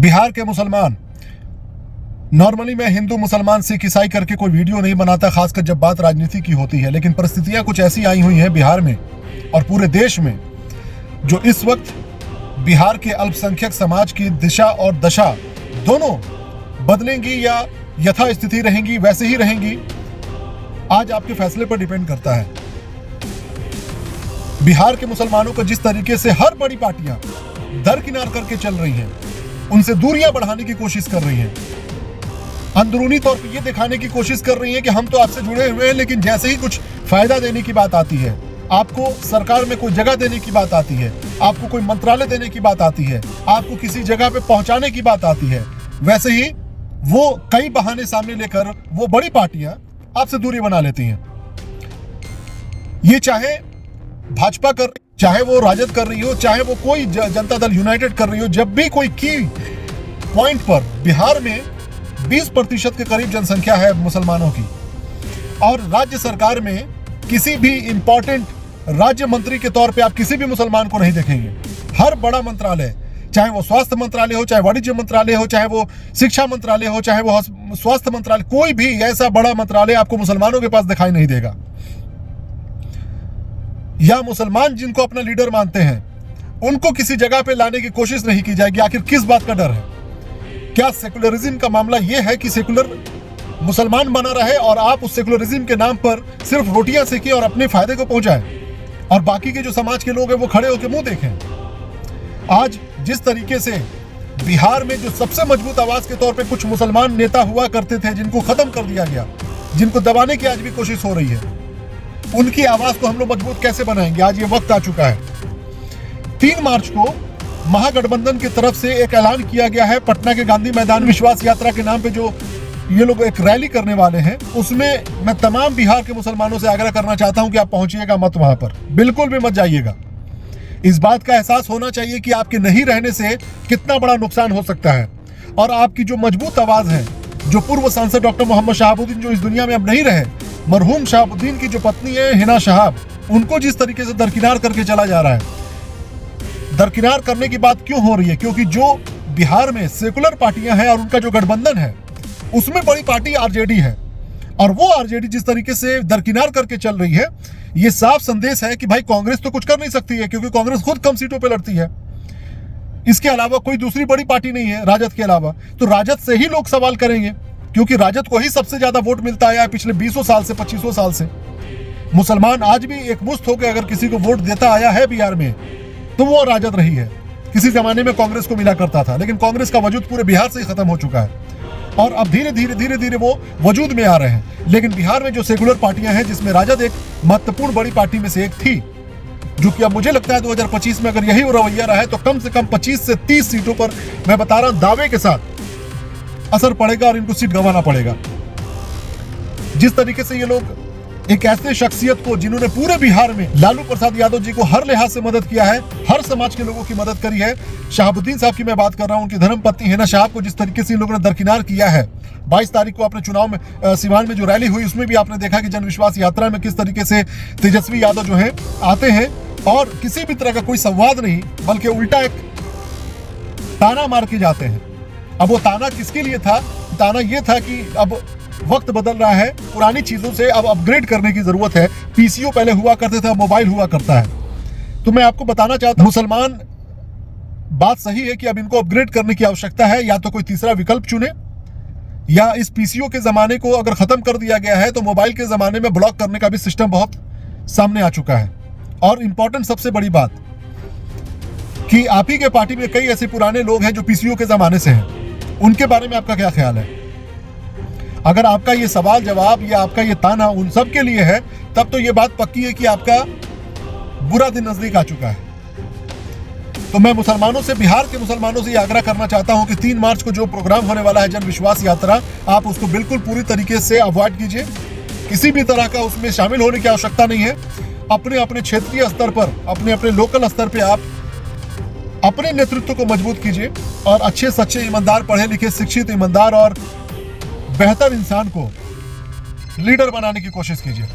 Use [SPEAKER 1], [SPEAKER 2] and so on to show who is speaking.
[SPEAKER 1] बिहार के मुसलमान, नॉर्मली मैं हिंदू मुसलमान सिख ईसाई करके कोई वीडियो नहीं बनाता, खासकर जब बात राजनीति की होती है, लेकिन परिस्थितियां कुछ ऐसी आई हुई हैं बिहार में और पूरे देश में जो इस वक्त बिहार के अल्पसंख्यक समाज की दिशा और दशा दोनों बदलेंगी या यथास्थिति रहेंगी, वैसे ही रहेंगी, आज आपके फैसले पर डिपेंड करता है। बिहार के मुसलमानों को जिस तरीके से हर बड़ी पार्टियां दरकिनार करके चल रही हैं, उनसे दूरियां बढ़ाने की कोशिश कर रही हैं, अंदरूनी तौर पर यह दिखाने की कोशिश कर रही हैं कि हम तो आपसे जुड़े हुए हैं, लेकिन जैसे ही कुछ फायदा देने की बात आती है, आपको सरकार में कोई जगह देने की बात आती है, आपको कोई मंत्रालय देने की बात आती है, आपको किसी जगह पे पहुंचाने की बात आती है, वैसे ही वो कई बहाने सामने लेकर वो बड़ी पार्टियां आपसे दूरी बना लेती हैं। ये चाहे भाजपा कर, चाहे वो राजद कर रही हो, चाहे वो कोई जनता दल यूनाइटेड कर रही हो, जब भी कोई की पॉइंट पर बिहार में 20% के करीब जनसंख्या है मुसलमानों की, और राज्य सरकार में किसी भी इंपॉर्टेंट राज्य मंत्री के तौर पे आप किसी भी मुसलमान को नहीं देखेंगे। हर बड़ा मंत्रालय, चाहे वो स्वास्थ्य मंत्रालय हो, चाहे वाणिज्य मंत्रालय हो, चाहे वो शिक्षा मंत्रालय हो, चाहे वो स्वास्थ्य मंत्रालय, कोई भी ऐसा बड़ा मंत्रालय आपको मुसलमानों के पास दिखाई नहीं देगा। या मुसलमान जिनको अपना लीडर मानते हैं, उनको किसी जगह पे लाने की कोशिश नहीं की जाएगी। आखिर किस बात का डर है? क्या सेकुलरिज्म का मामला यह है कि सेकुलर मुसलमान बना रहे और आप उस सेकुलरिज्म के नाम पर सिर्फ रोटियां सेकें और अपने फायदे को पहुंचाएं, और बाकी के जो समाज के लोग हैं वो खड़े होकर मुंह देखें? आज जिस तरीके से बिहार में जो सबसे मजबूत आवाज के तौर पे कुछ मुसलमान नेता हुआ करते थे, जिनको खत्म कर दिया गया, जिनको दबाने की आज भी कोशिश हो रही है, उनकी आवाज को हम लोग मजबूत कैसे बनाएंगे? आज ये वक्त आ चुका है। 3 मार्च को महागठबंधन की तरफ से एक ऐलान किया गया है, पटना के गांधी मैदान विश्वास यात्रा के नाम पे जो ये लोग एक रैली करने वाले हैं, उसमें मैं तमाम बिहार के मुसलमानों से आग्रह करना चाहता हूं कि आप पहुंचिएगा मत, वहां पर बिल्कुल भी मत जाइएगा। इस बात का एहसास होना चाहिए कि आपके नहीं रहने से कितना बड़ा नुकसान हो सकता है, और आपकी जो मजबूत आवाज है, जो पूर्व सांसद डॉक्टर मोहम्मद शहाबुद्दीन जो इस दुनिया में अब नहीं रहे, मरहूम शहाबुद्दीन की जो पत्नी है हिना शहाब, उनको जिस तरीके से दरकिनार करके चला जा रहा है, दरकिनार करने की बात क्यों हो रही है? क्योंकि जो बिहार में सेकुलर पार्टियां हैं और उनका जो गठबंधन है, उसमें बड़ी पार्टी आरजेडी है, और वो आरजेडी जिस तरीके से दरकिनार करके चल रही है, ये साफ संदेश है कि भाई कांग्रेस तो कुछ कर नहीं सकती है, क्योंकि कांग्रेस खुद कम सीटों पे लड़ती है। इसके अलावा कोई दूसरी बड़ी पार्टी नहीं है राजद के अलावा, तो राजद से ही लोग सवाल करेंगे, क्योंकि राजद को ही सबसे ज्यादा वोट मिलता आया है पिछले 20 साल से, 25 साल से। मुसलमान आज भी एकमुश्त होकर अगर किसी को वोट देता आया है बिहार में, तो वो राजद रही है। किसी जमाने में कांग्रेस को मिला करता था, लेकिन कांग्रेस का वजूद पूरे बिहार से ही खत्म हो चुका है, और अब धीरे धीरे वो वजूद में आ रहे हैं। लेकिन बिहार में जो सेकुलर पार्टियां हैं, जिसमें राजद एक महत्वपूर्ण बड़ी पार्टी में से एक थी, जो कि अब मुझे लगता है 2025 में अगर यही रवैया रहा है तो कम से कम 25 से 30 सीटों पर, मैं बता रहा हूं दावे के साथ, असर पड़ेगा और इनको सीट गंवाना पड़ेगा। जिस तरीके से ये लोग एक ऐसे शख्सियत को, जिन्होंने पूरे बिहार में लालू प्रसाद यादव जी को हर लिहाज से मदद किया है, हर समाज के लोगों की मदद करी है, शहाबुद्दीन साहब की मैं बात कर रहा हूं, उनकी धर्मपत्नी हिना शहाब को जिस तरीके से इन लोगों ने दरकिनार किया है। 22 तारीख को अपने चुनाव में सिवान में जो रैली हुई, उसमें भी आपने देखा कि जन विश्वास यात्रा में किस तरीके से तेजस्वी यादव जो है आते हैं, और किसी भी तरह का कोई संवाद नहीं, बल्कि उल्टा एक ताना मार के जाते हैं। अब वो ताना किसके लिए था? ताना ये था कि अब वक्त बदल रहा है, पुरानी चीजों से अब अपग्रेड करने की जरूरत है। पीसीओ पहले हुआ करते थे, अब मोबाइल हुआ करता है। तो मैं आपको बताना चाहता हूं, मुसलमान, बात सही है कि अब इनको अपग्रेड करने की आवश्यकता है, या तो कोई तीसरा विकल्प चुने, या इस पीसीओ के जमाने को अगर खत्म कर दिया गया है तो मोबाइल के जमाने में ब्लॉक करने का भी सिस्टम बहुत सामने आ चुका है। और इंपॉर्टेंट सबसे बड़ी बात कि आप ही के पार्टी में कई ऐसे पुराने लोग हैं जो पीसीओ के जमाने से हैं, उनके बारे में आपका क्या ख्याल है? अगर आपका ये सवाल जवाब या आपका ये ताना उन सब के लिए है, तब तो ये बात पक्की है कि आपका बुरा दिन नजदीक आ चुका है। तो मैं मुसलमानों से, बिहार के मुसलमानों से ये आग्रह करना चाहता हूं कि 3 मार्च को जो प्रोग्राम होने वाला है जन विश्वास यात्रा, आप उसको बिल्कुल पूरी तरीके से अवॉइड कीजिए। किसी भी तरह का उसमें शामिल होने की आवश्यकता नहीं है। अपने अपने क्षेत्रीय स्तर पर, अपने अपने लोकल स्तर पर आप अपने नेतृत्व को मजबूत कीजिए, और अच्छे सच्चे ईमानदार, पढ़े लिखे, शिक्षित, ईमानदार और बेहतर इंसान को लीडर बनाने की कोशिश कीजिए।